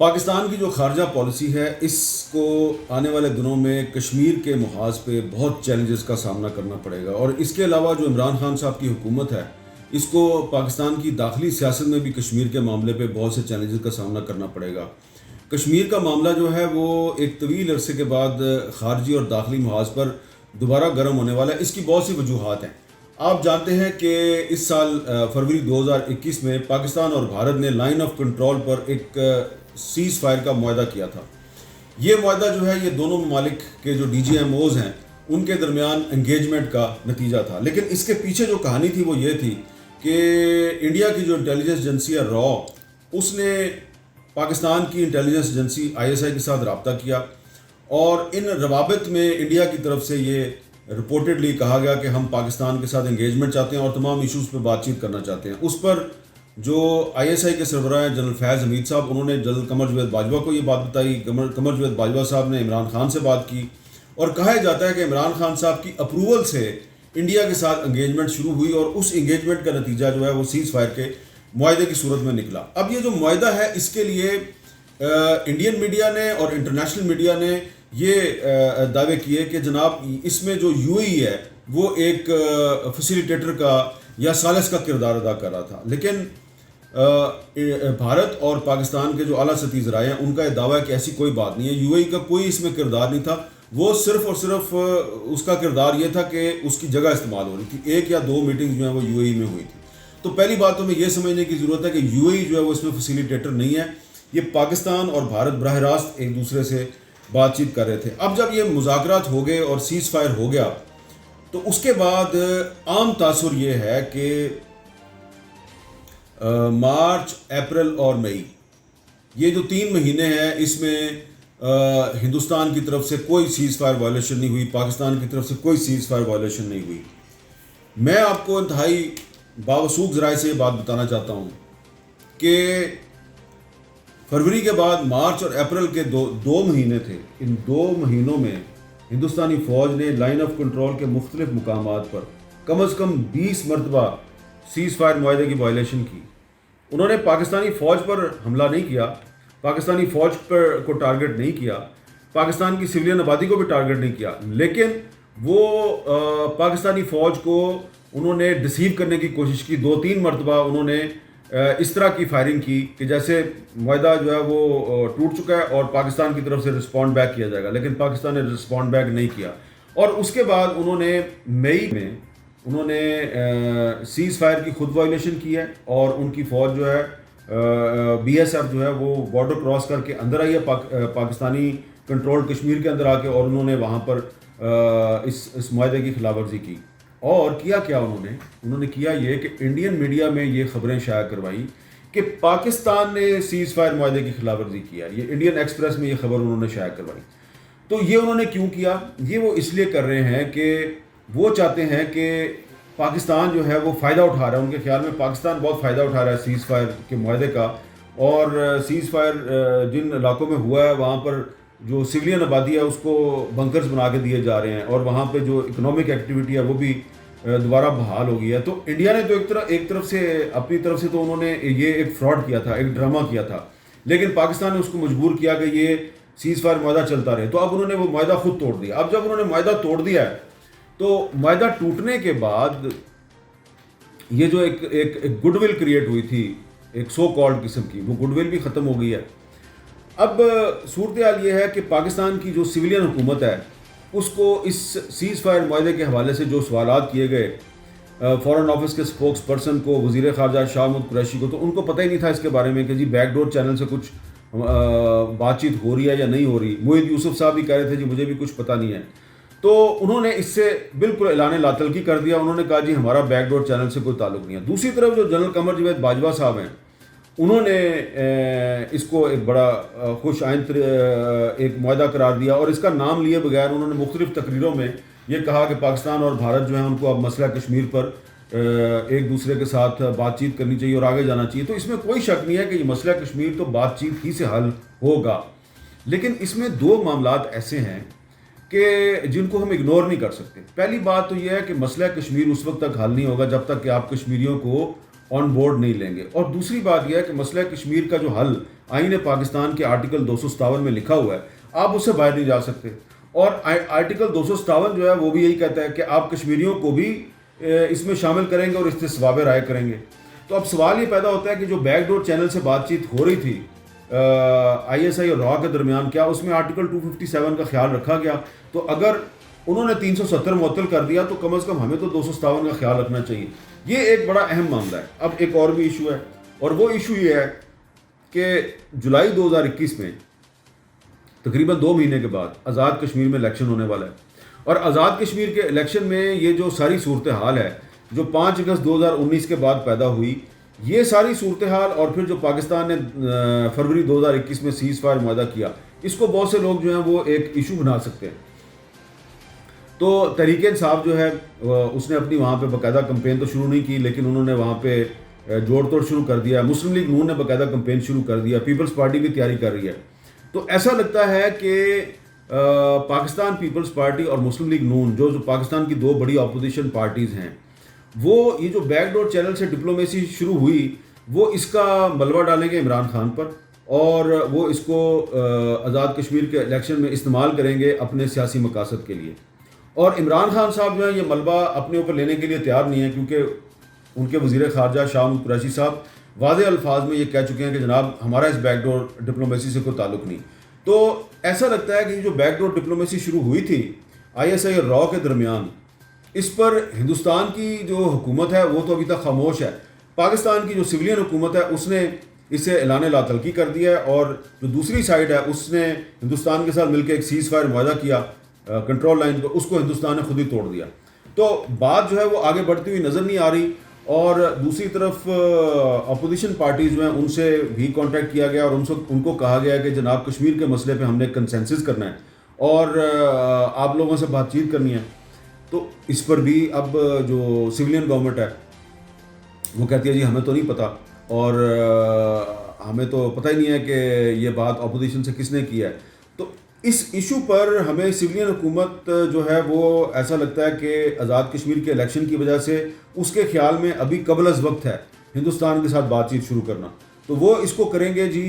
پاکستان کی جو خارجہ پالیسی ہے اس کو آنے والے دنوں میں کشمیر کے محاذ پہ بہت چیلنجز کا سامنا کرنا پڑے گا، اور اس کے علاوہ جو عمران خان صاحب کی حکومت ہے اس کو پاکستان کی داخلی سیاست میں بھی کشمیر کے معاملے پہ بہت سے چیلنجز کا سامنا کرنا پڑے گا۔ کشمیر کا معاملہ جو ہے وہ ایک طویل عرصے کے بعد خارجی اور داخلی محاذ پر دوبارہ گرم ہونے والا ہے۔ اس کی بہت سی وجوہات ہیں۔ آپ جانتے ہیں کہ اس سال فروری 2021 میں پاکستان اور بھارت نے لائن آف کنٹرول پر ایک سیز فائر کا معاہدہ کیا تھا۔ یہ معاہدہ جو ہے یہ دونوں ممالک کے جو ڈی جی ایم اوز ہیں ان کے درمیان انگیجمنٹ کا نتیجہ تھا، لیکن اس کے پیچھے جو کہانی تھی وہ یہ تھی کہ انڈیا کی جو انٹیلیجنس ایجنسی ہے را، اس نے پاکستان کی انٹیلیجنس ایجنسی ISI کے ساتھ رابطہ کیا، اور ان روابط میں انڈیا کی طرف سے یہ رپورٹڈلی کہا گیا کہ ہم پاکستان کے ساتھ انگیجمنٹ چاہتے ہیں اور تمام ایشوز پہ بات چیت کرنا چاہتے ہیں۔ اس پر جو ISI کے سربراہ ہیں جنرل فیض حمید صاحب، انہوں نے جنرل قمر جاوید باجوہ کو یہ بات بتائی۔ قمر جاوید باجوہ صاحب نے عمران خان سے بات کی، اور کہا جاتا ہے کہ عمران خان صاحب کی اپروول سے انڈیا کے ساتھ انگیجمنٹ شروع ہوئی، اور اس انگیجمنٹ کا نتیجہ جو ہے وہ سیز فائر کے معاہدے کی صورت میں نکلا۔ اب یہ جو معاہدہ ہے اس کے لیے انڈین میڈیا نے اور انٹرنیشنل میڈیا نے یہ دعوے کیے کہ جناب اس میں جو UAE ہے وہ ایک فیسیلیٹیٹر کا یا ثالث کا کردار ادا کر رہا تھا، لیکن بھارت اور پاکستان کے جو اعلیٰ سطحی ذرائع ہیں ان کا یہ دعویٰ ہے کہ ایسی کوئی بات نہیں ہے، UAE کا کوئی اس میں کردار نہیں تھا، وہ صرف اور صرف اس کا کردار یہ تھا کہ اس کی جگہ استعمال ہو رہی تھی، ایک یا دو میٹنگز جو ہیں وہ UAE میں ہوئی تھی۔ تو پہلی بات تو ہمیں یہ سمجھنے کی ضرورت ہے کہ UAE جو ہے وہ اس میں فیسیلیٹیٹر نہیں ہے، یہ پاکستان اور بھارت براہ راست ایک دوسرے سے بات چیت کر رہے تھے۔ اب جب یہ مذاکرات ہو گئے اور سیز فائر ہو گیا تو اس کے بعد عام تاثر یہ ہے کہ مارچ، اپریل اور مئی، یہ جو 3 مہینے ہیں اس میں ہندوستان کی طرف سے کوئی سیز فائر وائلیشن نہیں ہوئی، پاکستان کی طرف سے کوئی سیز فائر وائلیشن نہیں ہوئی۔ میں آپ کو انتہائی باوثوق ذرائع سے یہ بات بتانا چاہتا ہوں کہ فروری کے بعد مارچ اور اپریل کے دو مہینے تھے، ان 2 مہینوں میں ہندوستانی فوج نے لائن آف کنٹرول کے مختلف مقامات پر کم از کم 20 مرتبہ سیز فائر معاہدے کی وائلیشن کی۔ انہوں نے پاکستانی فوج پر حملہ نہیں کیا، پاکستانی فوج کو ٹارگٹ نہیں کیا، پاکستان کی سویلین آبادی کو بھی ٹارگٹ نہیں کیا، لیکن وہ پاکستانی فوج کو انہوں نے ڈسیو کرنے کی کوشش کی۔ 2-3 مرتبہ انہوں نے اس طرح کی فائرنگ کی کہ جیسے معاہدہ جو ہے وہ ٹوٹ چکا ہے اور پاکستان کی طرف سے رسپونڈ بیک کیا جائے گا، لیکن پاکستان نے رسپونڈ بیک نہیں کیا۔ اور اس کے بعد انہوں نے مئی میں انہوں نے سیز فائر کی خود وائلیشن کی ہے، اور ان کی فوج جو ہے BSF جو ہے وہ بارڈر کراس کر کے اندر آئی ہے پاکستانی کنٹرول کشمیر کے اندر آ کے، اور انہوں نے وہاں پر اس معاہدے کی خلاف ورزی کی۔ اور کیا انہوں نے کیا یہ کہ انڈین میڈیا میں یہ خبریں شائع کروائی کہ پاکستان نے سیز فائر معاہدے کی خلاف ورزی کیا۔ یہ انڈین ایکسپریس میں یہ خبر انہوں نے شائع کروائی۔ تو یہ انہوں نے کیوں کیا؟ یہ وہ اس لیے کر رہے ہیں کہ وہ چاہتے ہیں کہ پاکستان جو ہے وہ فائدہ اٹھا رہا ہے، ان کے خیال میں پاکستان بہت فائدہ اٹھا رہا ہے سیز فائر کے معاہدے کا، اور سیز فائر جن علاقوں میں ہوا ہے وہاں پر جو سویلین آبادی ہے اس کو بنکرز بنا کے دیے جا رہے ہیں، اور وہاں پہ جو اکنامک ایکٹیویٹی ہے وہ بھی دوبارہ بحال ہو گئی ہے۔ تو انڈیا نے تو ایک طرف سے اپنی طرف سے تو انہوں نے یہ ایک فراڈ کیا تھا، ایک ڈرامہ کیا تھا، لیکن پاکستان نے اس کو مجبور کیا کہ یہ سیز فائر معاہدہ چلتا رہے۔ تو اب انہوں نے وہ معاہدہ خود توڑ دیا۔ اب جب انہوں نے معاہدہ توڑ دیا ہے تو معاہدہ ٹوٹنے کے بعد یہ جو ایک گڈ ول کریٹ ہوئی تھی ایک سو کالڈ قسم کی، وہ گڈ ول بھی ختم ہو گئی ہے۔ اب صورتحال یہ ہے کہ پاکستان کی جو سویلین حکومت ہے اس کو اس سیز فائر معاہدے کے حوالے سے جو سوالات کیے گئے فارن آفس کے سپوکس پرسن کو، وزیر خارجہ شاہ محمود قریشی کو، تو ان کو پتہ ہی نہیں تھا اس کے بارے میں کہ جی بیک ڈور چینل سے کچھ بات چیت ہو رہی ہے یا نہیں ہو رہی۔ محی یوسف صاحب بھی کہہ رہے تھے جی مجھے بھی کچھ پتہ نہیں ہے۔ تو انہوں نے اس سے بالکل اعلان لاطلقی کر دیا، انہوں نے کہا جی ہمارا بیک ڈور چینل سے کوئی تعلق نہیں ہے۔ دوسری طرف جو جنرل قمر جاوید باجوہ صاحب ہیں انہوں نے اس کو ایک بڑا خوش آئند ایک معاہدہ قرار دیا، اور اس کا نام لیے بغیر انہوں نے مختلف تقریروں میں یہ کہا کہ پاکستان اور بھارت جو ہیں ان کو اب مسئلہ کشمیر پر ایک دوسرے کے ساتھ بات چیت کرنی چاہیے اور آگے جانا چاہیے۔ تو اس میں کوئی شک نہیں ہے کہ یہ مسئلہ کشمیر تو بات چیت ہی سے حل ہوگا، لیکن اس میں 2 معاملات ایسے ہیں کہ جن کو ہم اگنور نہیں کر سکتے۔ پہلی بات تو یہ ہے کہ مسئلہ کشمیر اس وقت تک حل نہیں ہوگا جب تک کہ آپ کشمیریوں کو آن بورڈ نہیں لیں گے. اور دوسری بات یہ ہے کہ مسئلہ کشمیر کا جو حل آئین پاکستان کے آرٹیکل 257 میں لکھا ہوا ہے, آپ اس سے باہر نہیں جا سکتے. اور آرٹیکل 257 جو ہے وہ بھی یہی کہتا ہے کہ آپ کشمیریوں کو بھی اس میں شامل کریں گے اور استصواب رائے کریں گے. تو اب سوال یہ پیدا ہوتا ہے کہ جو بیک ڈور چینل سے بات چیت ہو رہی تھی آئی ایس آئی اور را کے درمیان, کیا اس میں آرٹیکل 257 کا خیال رکھا گیا؟ تو اگر انہوں نے 370 معطل کر دیا تو کم از کم ہمیں تو 257 کا خیال رکھنا چاہیے. یہ ایک بڑا اہم معاملہ ہے. اب ایک اور بھی ایشو ہے, اور وہ ایشو یہ ہے کہ جولائی 2021 میں تقریباً 2 مہینے کے بعد آزاد کشمیر میں الیکشن ہونے والا ہے. اور آزاد کشمیر کے الیکشن میں یہ جو ساری صورتحال ہے جو 5 اگست 2019 کے بعد پیدا ہوئی, یہ ساری صورتحال اور پھر جو پاکستان نے فروری 2021 میں سیز فائر معاہدہ کیا, اس کو بہت سے لوگ جو ہیں وہ ایک ایشو بنا سکتے ہیں. تو تحریک انصاف جو ہے اس نے اپنی وہاں پہ باقاعدہ کمپین تو شروع نہیں کی, لیکن انہوں نے وہاں پہ جوڑ توڑ شروع کر دیا. مسلم لیگ نون نے باقاعدہ کمپین شروع کر دیا. پیپلز پارٹی بھی تیاری کر رہی ہے. تو ایسا لگتا ہے کہ پاکستان پیپلز پارٹی اور مسلم لیگ نون جو پاکستان کی 2 بڑی اپوزیشن پارٹیز ہیں, وہ یہ جو بیک ڈور چینل سے ڈپلومیسی شروع ہوئی وہ اس کا ملبہ ڈالیں گے عمران خان پر, اور وہ اس کو آزاد کشمیر کے الیکشن میں استعمال کریں گے اپنے سیاسی مقاصد کے لیے. اور عمران خان صاحب جو ہیں یہ ملبہ اپنے اوپر لینے کے لیے تیار نہیں ہے, کیونکہ ان کے وزیر خارجہ شاہ محمود قریشی صاحب واضح الفاظ میں یہ کہہ چکے ہیں کہ جناب ہمارا اس بیک ڈور ڈپلومیسی سے کوئی تعلق نہیں. تو ایسا لگتا ہے کہ جو بیک ڈور ڈپلومیسی شروع ہوئی تھی آئی ایس آئی اور را کے درمیان, اس پر ہندوستان کی جو حکومت ہے وہ تو ابھی تک خاموش ہے. پاکستان کی جو سویلین حکومت ہے اس نے اسے اعلان لا تلقی کر دیا ہے, اور جو دوسری سائڈ ہے اس نے ہندوستان کے ساتھ مل کے ایک سیز فائر معاہدہ کیا کنٹرول لائن کو, اس کو ہندوستان نے خود ہی توڑ دیا. تو بات جو ہے وہ آگے بڑھتی ہوئی نظر نہیں آ رہی. اور دوسری طرف اپوزیشن پارٹیز جو ہیں ان سے بھی کانٹیکٹ کیا گیا, اور ان کو کہا گیا کہ جناب کشمیر کے مسئلے پہ ہم نے کنسنسس کرنا ہے اور آپ لوگوں سے بات چیت کرنی ہے. تو اس پر بھی اب جو سویلین گورنمنٹ ہے وہ کہتی ہے جی ہمیں تو نہیں پتہ, اور ہمیں تو پتہ ہی نہیں ہے کہ یہ بات اپوزیشن سے کس نے کی ہے. تو اس ایشو پر ہمیں سویلین حکومت جو ہے وہ ایسا لگتا ہے کہ آزاد کشمیر کے الیکشن کی وجہ سے اس کے خیال میں ابھی قبل از وقت ہے ہندوستان کے ساتھ بات چیت شروع کرنا. تو وہ اس کو کریں گے جی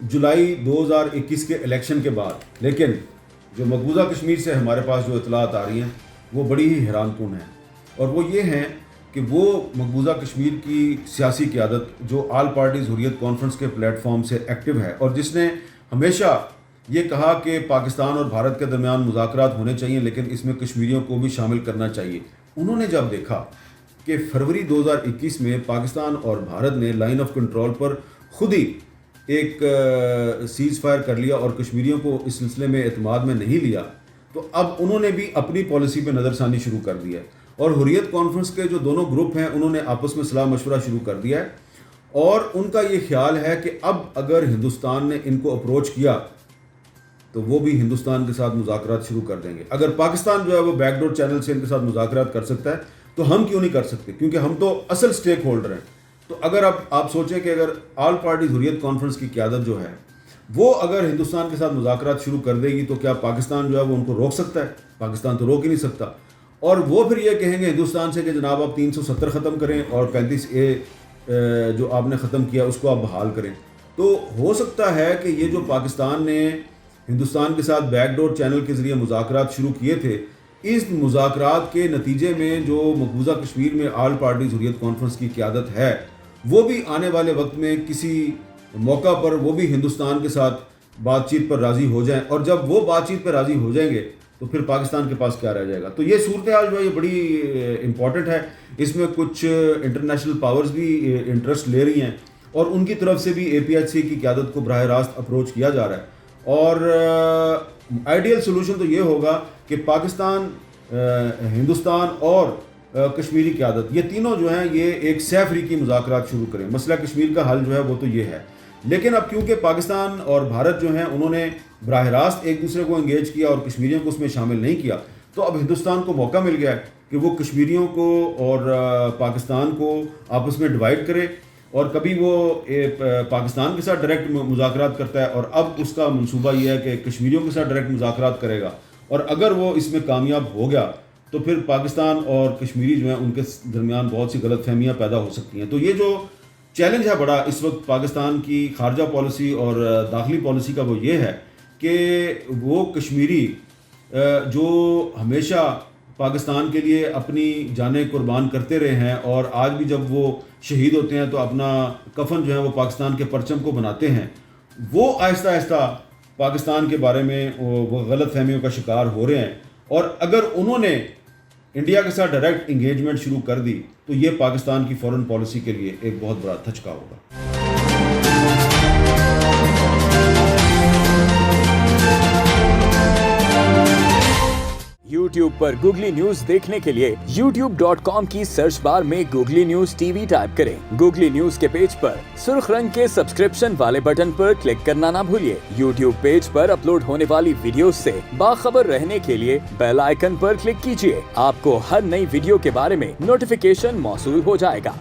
جولائی 2021 کے الیکشن کے بعد. لیکن جو مقبوضہ کشمیر سے ہمارے پاس جو اطلاعات آ رہی ہیں وہ بڑی ہی حیران کن ہیں, اور وہ یہ ہیں کہ وہ مقبوضہ کشمیر کی سیاسی قیادت جو آل پارٹیز حریت کانفرنس کے پلیٹ فارم سے ایکٹیو ہے, اور جس نے ہمیشہ یہ کہا کہ پاکستان اور بھارت کے درمیان مذاکرات ہونے چاہیے لیکن اس میں کشمیریوں کو بھی شامل کرنا چاہیے, انہوں نے جب دیکھا کہ فروری 2021 میں پاکستان اور بھارت نے لائن آف کنٹرول پر خود ہی ایک سیز فائر کر لیا اور کشمیریوں کو اس سلسلے میں اعتماد میں نہیں لیا, تو اب انہوں نے بھی اپنی پالیسی پہ نظر ثانی شروع کر دیا ہے. اور حریت کانفرنس کے جو دونوں گروپ ہیں انہوں نے آپس میں صلاح مشورہ شروع کر دیا ہے, اور ان کا یہ خیال ہے کہ اب اگر ہندوستان نے ان کو اپروچ کیا تو وہ بھی ہندوستان کے ساتھ مذاکرات شروع کر دیں گے. اگر پاکستان جو ہے وہ بیک ڈور چینل سے ان کے ساتھ مذاکرات کر سکتا ہے تو ہم کیوں نہیں کر سکتے, کیونکہ ہم تو اصل سٹیک ہولڈر ہیں. تو اگر آپ سوچیں کہ اگر آل پارٹیز حریت کانفرنس کی قیادت جو ہے وہ اگر ہندوستان کے ساتھ مذاکرات شروع کر دے گی تو کیا پاکستان جو ہے وہ ان کو روک سکتا ہے؟ پاکستان تو روک ہی نہیں سکتا. اور وہ پھر یہ کہیں گے ہندوستان سے کہ جناب آپ 370 ختم کریں اور 35A جو آپ نے ختم کیا اس کو آپ بحال کریں. تو ہو سکتا ہے کہ یہ جو پاکستان نے ہندوستان کے ساتھ بیک ڈور چینل کے ذریعے مذاکرات شروع کیے تھے, اس مذاکرات کے نتیجے میں جو مقبوضہ کشمیر میں آل پارٹیز حریت کانفرنس کی قیادت ہے وہ بھی آنے والے وقت میں کسی موقع پر وہ بھی ہندوستان کے ساتھ بات چیت پر راضی ہو جائیں, اور جب وہ بات چیت پر راضی ہو جائیں گے تو پھر پاکستان کے پاس کیا رہ جائے گا. تو یہ صورتحال جو ہے یہ بڑی امپورٹنٹ ہے. اس میں کچھ انٹرنیشنل پاورز بھی انٹرسٹ لے رہی ہیں, اور ان کی طرف سے بھی APHC کی قیادت کو براہ راست اپروچ کیا جا رہا ہے. اور آئیڈیل سولوشن تو یہ ہوگا کہ پاکستان, ہندوستان اور کشمیری قیادت یہ تینوں جو ہیں یہ ایک سہ فری کی مذاکرات شروع کریں. مسئلہ کشمیر کا حل جو ہے وہ تو یہ ہے, لیکن اب کیونکہ پاکستان اور بھارت جو ہیں انہوں نے براہ راست ایک دوسرے کو انگیج کیا اور کشمیریوں کو اس میں شامل نہیں کیا, تو اب ہندوستان کو موقع مل گیا ہے کہ وہ کشمیریوں کو اور پاکستان کو آپس میں ڈیوائڈ کرے, اور کبھی وہ پاکستان کے ساتھ ڈائریکٹ مذاکرات کرتا ہے, اور اب اس کا منصوبہ یہ ہے کہ کشمیریوں کے ساتھ ڈائریکٹ مذاکرات کرے گا, اور اگر وہ اس میں کامیاب ہو گیا تو پھر پاکستان اور کشمیری جو ہیں ان کے درمیان بہت سی غلط فہمیاں پیدا ہو سکتی ہیں. تو یہ جو چیلنج ہے بڑا اس وقت پاکستان کی خارجہ پالیسی اور داخلی پالیسی کا وہ یہ ہے کہ وہ کشمیری جو ہمیشہ پاکستان کے لیے اپنی جانیں قربان کرتے رہے ہیں اور آج بھی جب وہ شہید ہوتے ہیں تو اپنا کفن جو ہے وہ پاکستان کے پرچم کو بناتے ہیں, وہ آہستہ آہستہ پاکستان کے بارے میں وہ غلط فہمیوں کا شکار ہو رہے ہیں. اور اگر انہوں نے انڈیا کے ساتھ ڈائریکٹ انگیجمنٹ شروع کر دی تو یہ پاکستان کی فورن پالیسی کے لیے ایک بہت بڑا دھچکا ہوگا. YouTube پر گوگلی نیوز دیکھنے کے لیے youtube.com کی سرچ بار میں googly news T V type کریں. گوگلی نیوز کے پیج پر سرخ رنگ کے سبسکرپشن والے بٹن پر کلک کرنا نہ بھولیے. YouTube پیج پر اپلوڈ ہونے والی ویڈیوز سے باخبر رہنے کے لیے بیل آئیکن پر کلک کیجیے. آپ کو ہر نئی ویڈیو کے بارے میں نوٹیفیکیشن موصول ہو جائے گا.